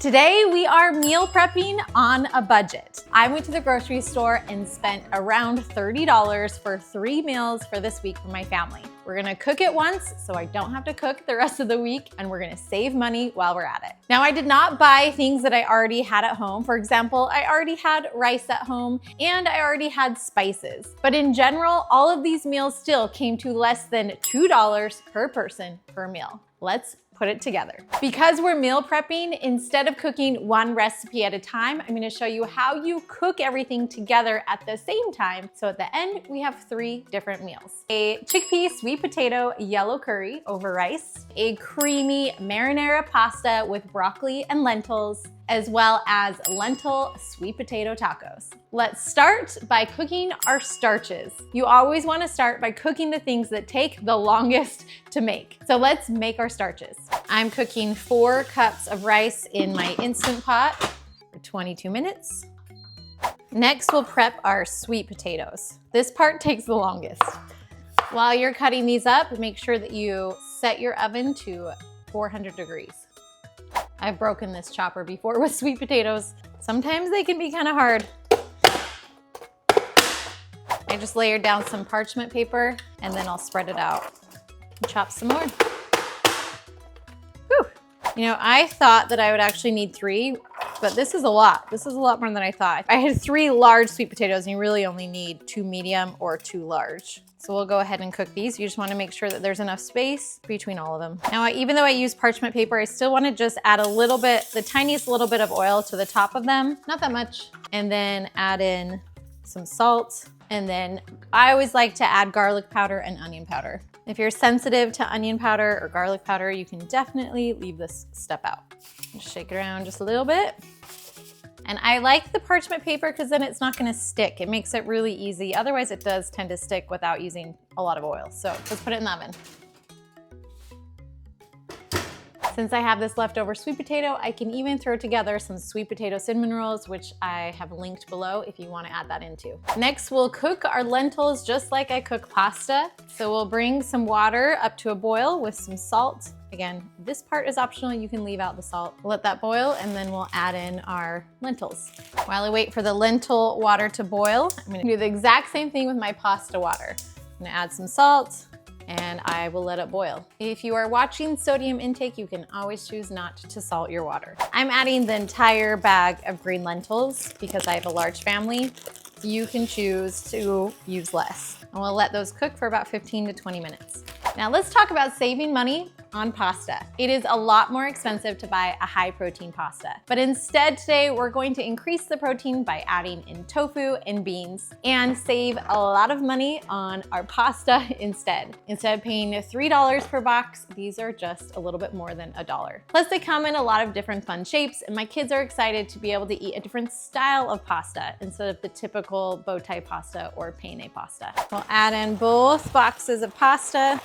Today we are meal prepping on a budget. I went to the grocery store and spent around $30 for 3 meals for this week for my family. We're gonna cook it once so I don't have to cook the rest of the week, and we're gonna save money while we're at it. Now, I did not buy things that I already had at home. For example, I already had rice at home and I already had spices. But in general, all of these meals still came to less than $2 per person per meal. Let's put it together. Because we're meal prepping, instead of cooking one recipe at a time, I'm gonna show you how you cook everything together at the same time. So at the end, we have 3 different meals. A chickpea sweet potato yellow curry over rice, a creamy marinara pasta with broccoli and lentils, as well as lentil sweet potato tacos. Let's start by cooking our starches. You always wanna start by cooking the things that take the longest to make. So let's make our starches. I'm cooking 4 cups of rice in my Instant Pot for 22 minutes. Next, we'll prep our sweet potatoes. This part takes the longest. While you're cutting these up, make sure that you set your oven to 400 degrees. I've broken this chopper before with sweet potatoes. Sometimes they can be kind of hard. I just layered down some parchment paper and then I'll spread it out and chop some more. Whew. You know, I thought that I would actually need 3, but this is a lot. This is a lot more than I thought. I had 3 large sweet potatoes and you really only need 2 medium or 2 large. So we'll go ahead and cook these. You just wanna make sure that there's enough space between all of them. Now, even though I use parchment paper, I still wanna just add a little bit, the tiniest little bit of oil to the top of them. Not that much. And then add in some salt. And then I always like to add garlic powder and onion powder. If you're sensitive to onion powder or garlic powder, you can definitely leave this step out. Just shake it around just a little bit. And I like the parchment paper because then it's not gonna stick. It makes it really easy. Otherwise it does tend to stick without using a lot of oil. So let's put it in the oven. Since I have this leftover sweet potato, I can even throw together some sweet potato cinnamon rolls, which I have linked below if you want to add that in too. Next, we'll cook our lentils just like I cook pasta. So we'll bring some water up to a boil with some salt. Again, this part is optional. You can leave out the salt. Let that boil and then we'll add in our lentils. While I wait for the lentil water to boil, I'm gonna do the exact same thing with my pasta water. I'm gonna add some salt, and I will let it boil. If you are watching sodium intake, you can always choose not to salt your water. I'm adding the entire bag of green lentils because I have a large family. You can choose to use less. And we'll let those cook for about 15 to 20 minutes. Now let's talk about saving money on pasta. It is a lot more expensive to buy a high protein pasta, but instead today we're going to increase the protein by adding in tofu and beans and save a lot of money on our pasta instead. Instead of paying $3 per box, these are just a little bit more than $1. Plus they come in a lot of different fun shapes and my kids are excited to be able to eat a different style of pasta instead of the typical bow tie pasta or penne pasta. We'll add in both boxes of pasta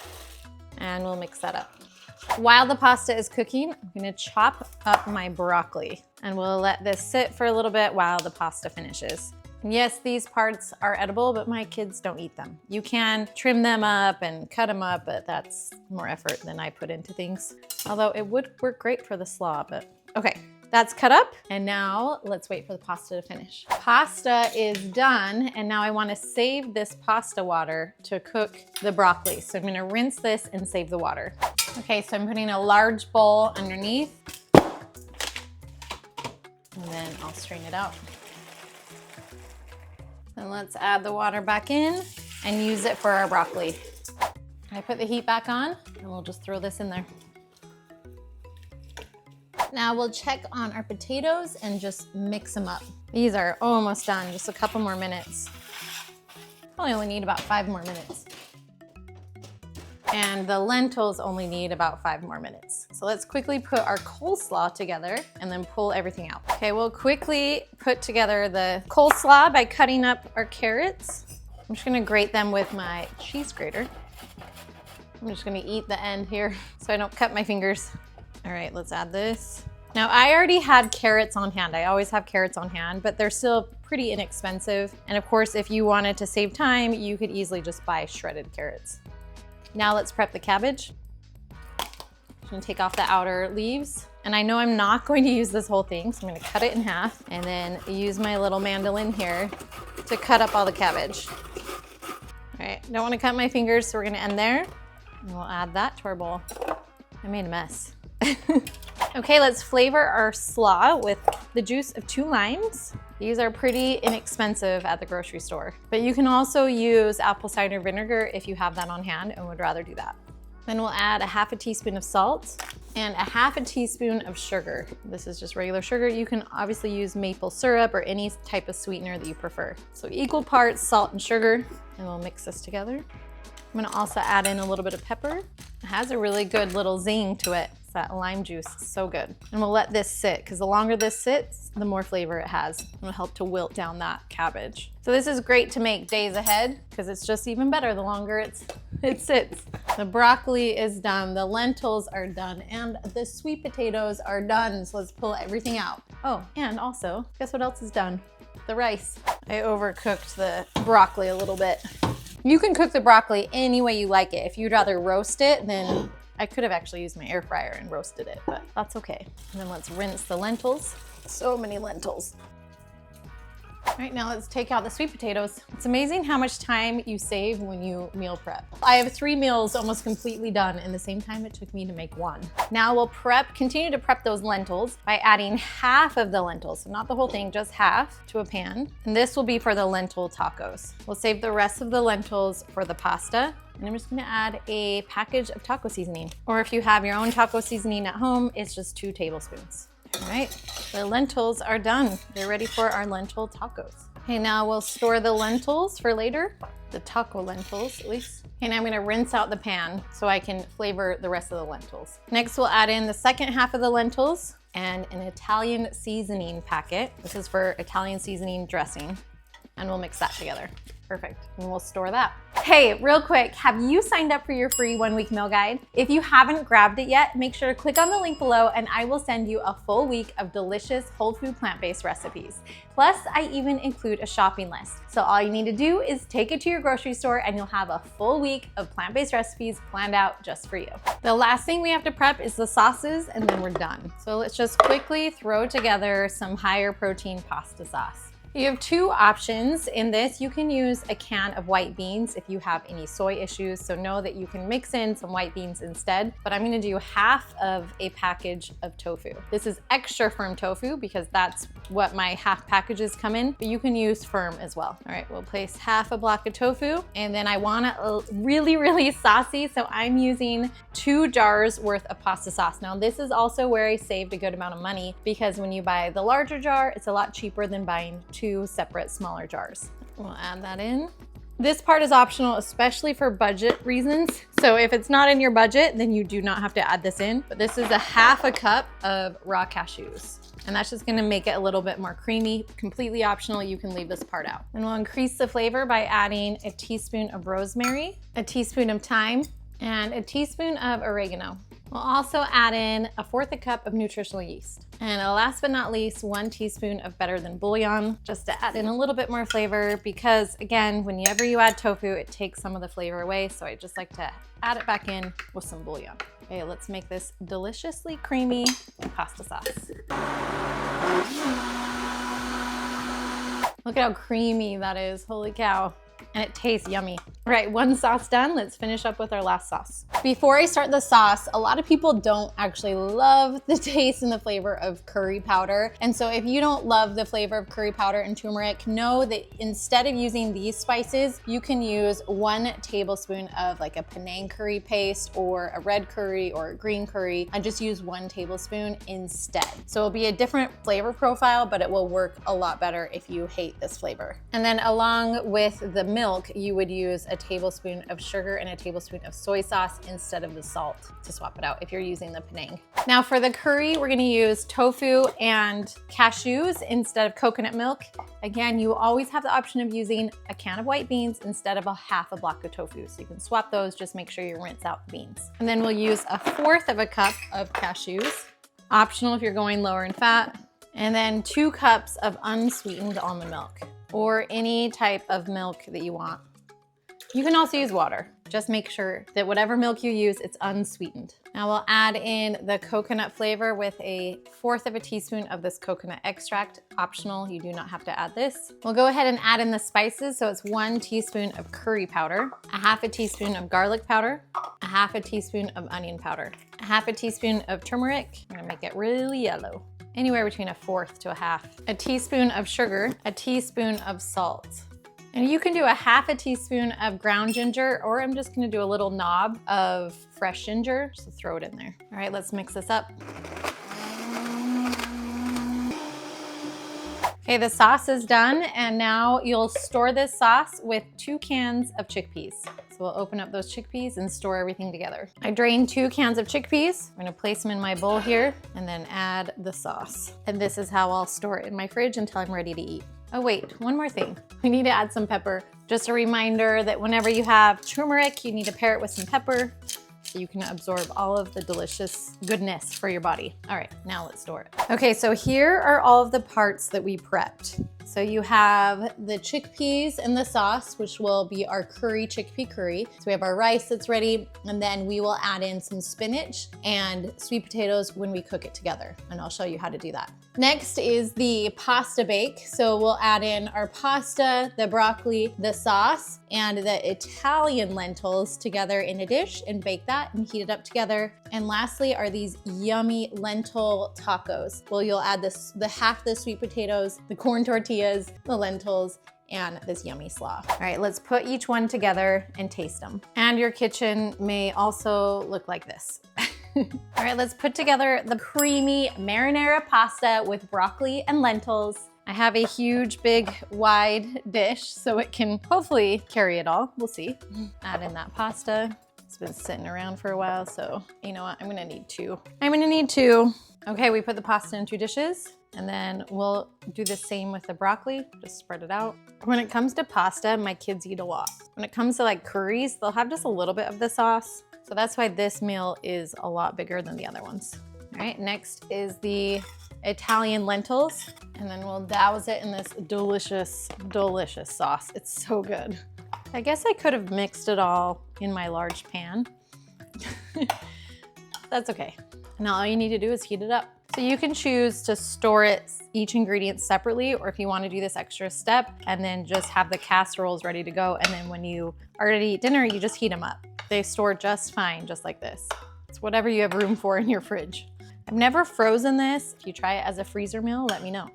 and we'll mix that up. While the pasta is cooking, I'm gonna chop up my broccoli and we'll let this sit for a little bit while the pasta finishes. And yes, these parts are edible, but my kids don't eat them. You can trim them up and cut them up, but that's more effort than I put into things. Although it would work great for the slaw, but okay. That's cut up, and now let's wait for the pasta to finish. Pasta is done, and now I wanna save this pasta water to cook the broccoli. So I'm gonna rinse this and save the water. Okay, so I'm putting a large bowl underneath, and then I'll strain it out. Then let's add the water back in and use it for our broccoli. I put the heat back on, and we'll just throw this in there. Now we'll check on our potatoes and just mix them up. These are almost done, just a couple more minutes. Probably only need about 5 more minutes. And the lentils only need about 5 more minutes. So let's quickly put our coleslaw together and then pull everything out. Okay, we'll quickly put together the coleslaw by cutting up our carrots. I'm just gonna grate them with my cheese grater. I'm just gonna eat the end here so I don't cut my fingers. All right, let's add this. Now I already had carrots on hand. I always have carrots on hand, but they're still pretty inexpensive. And of course, if you wanted to save time, you could easily just buy shredded carrots. Now let's prep the cabbage. I'm gonna take off the outer leaves. And I know I'm not going to use this whole thing, so I'm gonna cut it in half and then use my little mandolin here to cut up all the cabbage. All right, don't wanna cut my fingers, so we're gonna end there. And we'll add that to our bowl. I made a mess. Okay, let's flavor our slaw with the juice of 2 limes. These are pretty inexpensive at the grocery store, but you can also use apple cider vinegar if you have that on hand and would rather do that. Then we'll add a 1/2 teaspoon of salt and a 1/2 teaspoon of sugar. This is just regular sugar. You can obviously use maple syrup or any type of sweetener that you prefer. So equal parts salt and sugar, and we'll mix this together. I'm gonna also add in a little bit of pepper. It has a really good little zing to it. It's that lime juice, it's so good. And we'll let this sit, because the longer this sits, the more flavor it has. It'll help to wilt down that cabbage. So this is great to make days ahead, because it's just even better the longer it sits. The broccoli is done, the lentils are done, and the sweet potatoes are done. So let's pull everything out. Oh, and also, guess what else is done? The rice. I overcooked the broccoli a little bit. You can cook the broccoli any way you like it. If you'd rather roast it, then I could have actually used my air fryer and roasted it, but that's okay. And then let's rinse the lentils. So many lentils. All right, now let's take out the sweet potatoes. It's amazing how much time you save when you meal prep. I have 3 meals almost completely done in the same time it took me to make 1. Now we'll continue to prep those lentils by adding 1/2 of the lentils, so not the whole thing, just 1/2 to a pan. And this will be for the lentil tacos. We'll save the rest of the lentils for the pasta. And I'm just gonna add a package of taco seasoning. Or if you have your own taco seasoning at home, it's just 2 tablespoons. All right, the lentils are done. They're ready for our lentil tacos. Okay, now we'll store the lentils for later, the taco lentils at least. And I'm gonna rinse out the pan so I can flavor the rest of the lentils. Next, we'll add in the second half of the lentils and an Italian seasoning packet. This is for Italian seasoning dressing. And we'll mix that together. Perfect, and we'll store that. Hey, real quick, have you signed up for your free 1-week meal guide? If you haven't grabbed it yet, make sure to click on the link below and I will send you a full week of delicious whole food plant-based recipes. Plus, I even include a shopping list. So all you need to do is take it to your grocery store and you'll have a full week of plant-based recipes planned out just for you. The last thing we have to prep is the sauces and then we're done. So let's just quickly throw together some higher protein pasta sauce. You have 2 options in this. You can use a can of white beans if you have any soy issues, so know that you can mix in some white beans instead, but I'm gonna do 1/2 of a package of tofu. This is extra firm tofu because that's what my 1/2 packages come in, but you can use firm as well. All right, we'll place 1/2 a block of tofu, and then I want it really, really saucy, so I'm using 2 jars worth of pasta sauce. Now, this is also where I saved a good amount of money because when you buy the larger jar, it's a lot cheaper than buying 2 separate smaller jars. We'll add that in. This part is optional, especially for budget reasons. So if it's not in your budget, then you do not have to add this in. But this is a 1/2 cup of raw cashews. And that's just gonna make it a little bit more creamy. Completely optional, you can leave this part out. And we'll increase the flavor by adding a teaspoon of rosemary, a teaspoon of thyme, and a teaspoon of oregano. We'll also add in 1/4 cup of nutritional yeast. And last but not least, 1 teaspoon of better than bouillon, just to add in a little bit more flavor because again, whenever you add tofu, it takes some of the flavor away. So I just like to add it back in with some bouillon. Okay, let's make this deliciously creamy pasta sauce. Look at how creamy that is, holy cow. And it tastes yummy. All right, 1 sauce done. Let's finish up with our last sauce. Before I start the sauce, a lot of people don't actually love the taste and the flavor of curry powder. And so if you don't love the flavor of curry powder and turmeric, know that instead of using these spices, you can use 1 tablespoon of like a Penang curry paste or a red curry or a green curry, and just use 1 tablespoon instead. So it'll be a different flavor profile, but it will work a lot better if you hate this flavor. And then along with the milk, you would use a tablespoon of sugar and a tablespoon of soy sauce instead of the salt to swap it out if you're using the Penang. Now for the curry, we're gonna use tofu and cashews instead of coconut milk. Again, you always have the option of using a can of white beans instead of a 1/2 block of tofu. So you can swap those, just make sure you rinse out the beans. And then we'll use 1/4 cup of cashews. Optional if you're going lower in fat. And then 2 cups of unsweetened almond milk, or any type of milk that you want. You can also use water. Just make sure that whatever milk you use, it's unsweetened. Now we'll add in the coconut flavor with 1/4 teaspoon of this coconut extract. Optional, you do not have to add this. We'll go ahead and add in the spices. So it's 1 teaspoon of curry powder, 1/2 teaspoon of garlic powder, 1/2 teaspoon of onion powder, 1/2 teaspoon of turmeric. I'm gonna make it really yellow. Anywhere between 1/4 to 1/2. A teaspoon of sugar, a teaspoon of salt. And you can do 1/2 teaspoon of ground ginger, or I'm just gonna do a little knob of fresh ginger, so throw it in there. All right, let's mix this up. Okay, the sauce is done, and now you'll store this sauce with 2 cans of chickpeas. So we'll open up those chickpeas and store everything together. I drained 2 cans of chickpeas. I'm gonna place them in my bowl here and then add the sauce. And this is how I'll store it in my fridge until I'm ready to eat. Oh wait, one more thing. We need to add some pepper. Just a reminder that whenever you have turmeric, you need to pair it with some pepper so you can absorb all of the delicious goodness for your body. All right, now let's store it. Okay, so here are all of the parts that we prepped. So you have the chickpeas and the sauce, which will be our chickpea curry. So we have our rice that's ready, and then we will add in some spinach and sweet potatoes when we cook it together. And I'll show you how to do that. Next is the pasta bake. So we'll add in our pasta, the broccoli, the sauce, and the Italian lentils together in a dish and bake that and heat it up together. And lastly are these yummy lentil tacos. Well, you'll add half the sweet potatoes, the corn tortillas, the lentils, and this yummy slaw. All right, let's put each one together and taste them. And your kitchen may also look like this. All right, let's put together the creamy marinara pasta with broccoli and lentils. I have a huge, big, wide dish, so it can hopefully carry it all. We'll see. Add in that pasta. It's been sitting around for a while, so you know what? I'm gonna need 2. Okay, we put the pasta in 2 dishes, and then we'll do the same with the broccoli. Just spread it out. When it comes to pasta, my kids eat a lot. When it comes to like curries, they'll have just a little bit of the sauce. So that's why this meal is a lot bigger than the other ones. All right, next is the Italian lentils, and then we'll douse it in this delicious, delicious sauce. It's so good. I guess I could have mixed it all in my large pan. That's okay. Now all you need to do is heat it up. So you can choose to store each ingredient separately, or if you want to do this extra step and then just have the casseroles ready to go, and then when you are ready to eat dinner, you just heat them up. They store just fine, just like this. It's whatever you have room for in your fridge. I've never frozen this. If you try it as a freezer meal, let me know.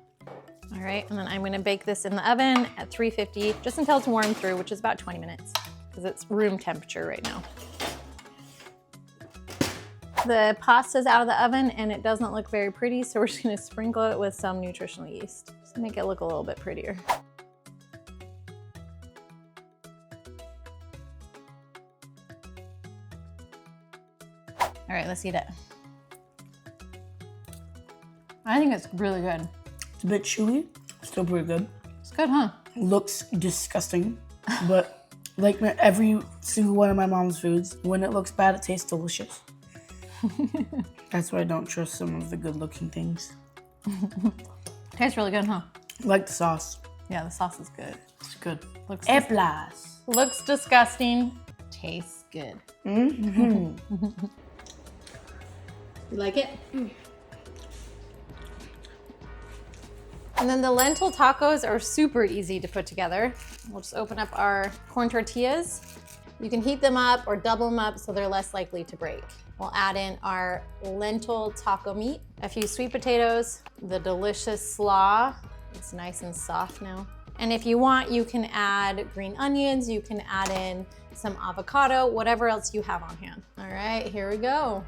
All right, and then I'm gonna bake this in the oven at 350 just until it's warmed through, which is about 20 minutes because it's room temperature right now. The pasta's out of the oven and it doesn't look very pretty, so we're just gonna sprinkle it with some nutritional yeast just to make it look a little bit prettier. All right, let's eat it. I think it's really good. It's a bit chewy, still pretty good. It's good, huh? Looks disgusting, but like every single one of my mom's foods, when it looks bad, it tastes delicious. That's why I don't trust some of the good-looking things. Tastes really good, huh? I like the sauce. Yeah, the sauce is good. It's good. Looks disgusting. Tastes good. Mm-hmm. You like it? Mm. And then the lentil tacos are super easy to put together. We'll just open up our corn tortillas. You can heat them up or double them up so they're less likely to break. We'll add in our lentil taco meat, a few sweet potatoes, the delicious slaw. It's nice and soft now. And if you want, you can add green onions, you can add in some avocado, whatever else you have on hand. All right, here we go.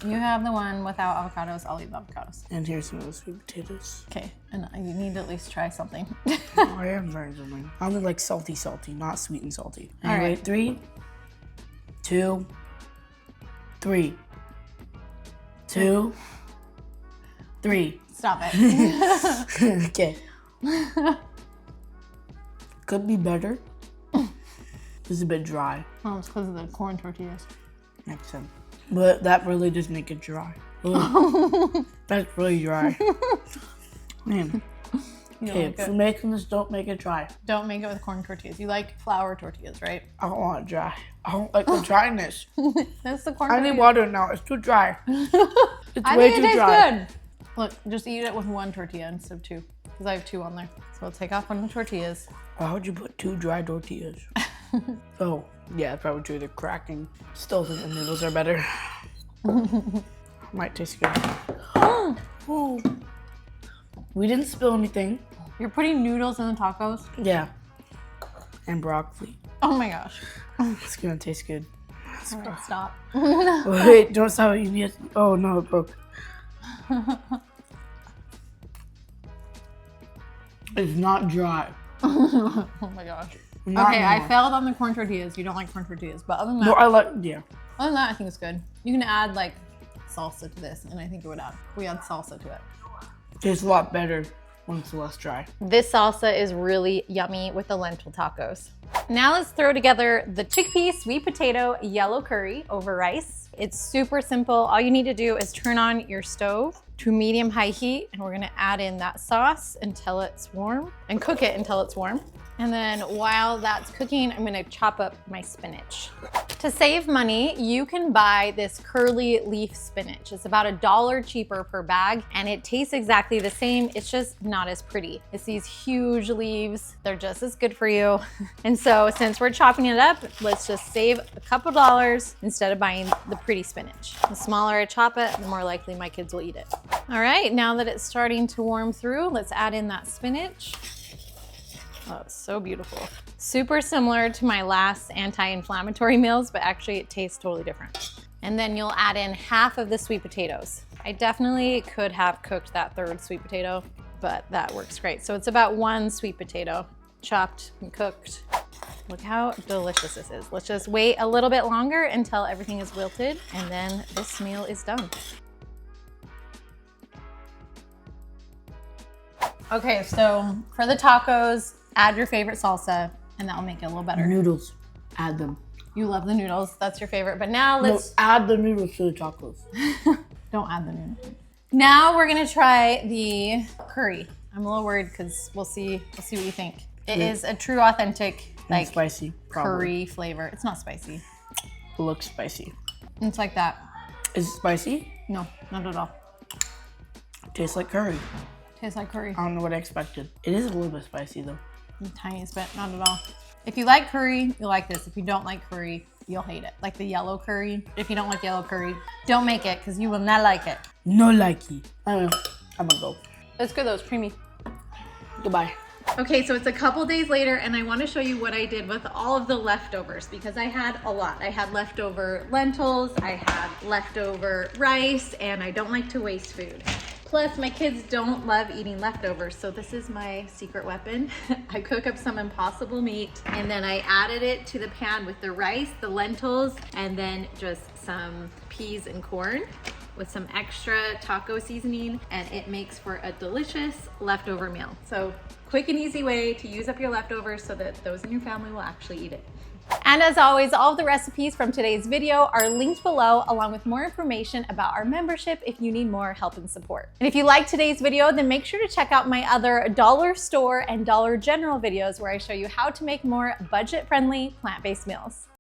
You have the one without avocados, I'll leave avocados. And here's some of the sweet potatoes. Okay, and you need to at least try something. Oh, I am very something. I only like salty, not sweet and salty. Anyway, all right. 3, 2, 3. 2, 3. Stop it. Okay. Could be better. This is a bit dry. Oh, it's because of the corn tortillas. Makes sense. But that really does make it dry. That's really dry. Man. You don't Okay, like if you're it? making this, don't make it dry. Don't make it with corn tortillas. You like flour tortillas, right? I don't want it dry. I don't like the dryness. That's the corn I tortilla. need water now. It's too dry. It's I way think it too tastes dry. good. Look, just eat it with one tortilla instead of two, because I have two on there. So we'll take off one of the tortillas. Why would you put 2 dry tortillas? Oh, yeah, that's probably true. They're cracking. Still think the noodles are better. Might taste good. Oh. We didn't spill anything. You're putting noodles in the tacos? Yeah. And broccoli. Oh my gosh. It's gonna taste good. All right, stop. Wait, don't stop. You need. Oh no, it broke. It's not dry. Oh my gosh. Not Okay, I anymore. failed on the corn tortillas. You don't like corn tortillas, but other than that, No, I like. Yeah. other than that, I think it's good. You can add like salsa to this, and I think it would add. We add salsa to it. Tastes a lot better when it's less dry. This salsa is really yummy with the lentil tacos. Now let's throw together the chickpea sweet potato yellow curry over rice. It's super simple. All you need to do is turn on your stove to medium-high heat, and we're gonna add in that sauce until it's warm and cook it until it's warm. And then while that's cooking, I'm gonna chop up my spinach. To save money, you can buy this curly leaf spinach. It's about $1 cheaper per bag, and it tastes exactly the same. It's just not as pretty. It's these huge leaves. They're just as good for you. And so since we're chopping it up, let's just save a couple dollars instead of buying the pretty spinach. The smaller I chop it, the more likely my kids will eat it. All right, now that it's starting to warm through, let's add in that spinach. Oh, it's so beautiful. Super similar to my last anti-inflammatory meals, but actually it tastes totally different. And then you'll add in half of the sweet potatoes. I definitely could have cooked that third sweet potato, but that works great. So it's about 1 sweet potato, chopped and cooked. Look how delicious this is. Let's just wait a little bit longer until everything is wilted, and then this meal is done. Okay, so for the tacos, add your favorite salsa, and that'll make it a little better. Noodles. Add them. You love the noodles, that's your favorite. But now No, let's, add the noodles to the tacos. don't add the noodles. Now we're gonna try the curry. I'm a little worried because we'll see what you think. It is a true authentic like Spicy. Probably. curry flavor. It's not spicy. It looks spicy. It's like that. Is it spicy? No, not at all. Tastes like curry. Tastes like curry. I don't know what I expected. It is a little bit spicy though. The tiniest bit, not at all. If you like curry, you'll like this. If you don't like curry, you'll hate it. Like the yellow curry. If you don't like yellow curry, don't make it because you will not like it. No likey. I don't know. I'm gonna go. It's good though, it's creamy. Goodbye. Okay, so it's a couple days later and I want to show you what I did with all of the leftovers because I had a lot. I had leftover lentils, I had leftover rice, and I don't like to waste food. Plus, my kids don't love eating leftovers, so this is my secret weapon. I cook up some impossible meat, and then I added it to the pan with the rice, the lentils, and then just some peas and corn with some extra taco seasoning, and it makes for a delicious leftover meal. So, quick and easy way to use up your leftovers so that those in your family will actually eat it. And as always, all of the recipes from today's video are linked below, along with more information about our membership if you need more help and support. And if you liked today's video, then make sure to check out my other Dollar Store and Dollar General videos where I show you how to make more budget-friendly plant-based meals.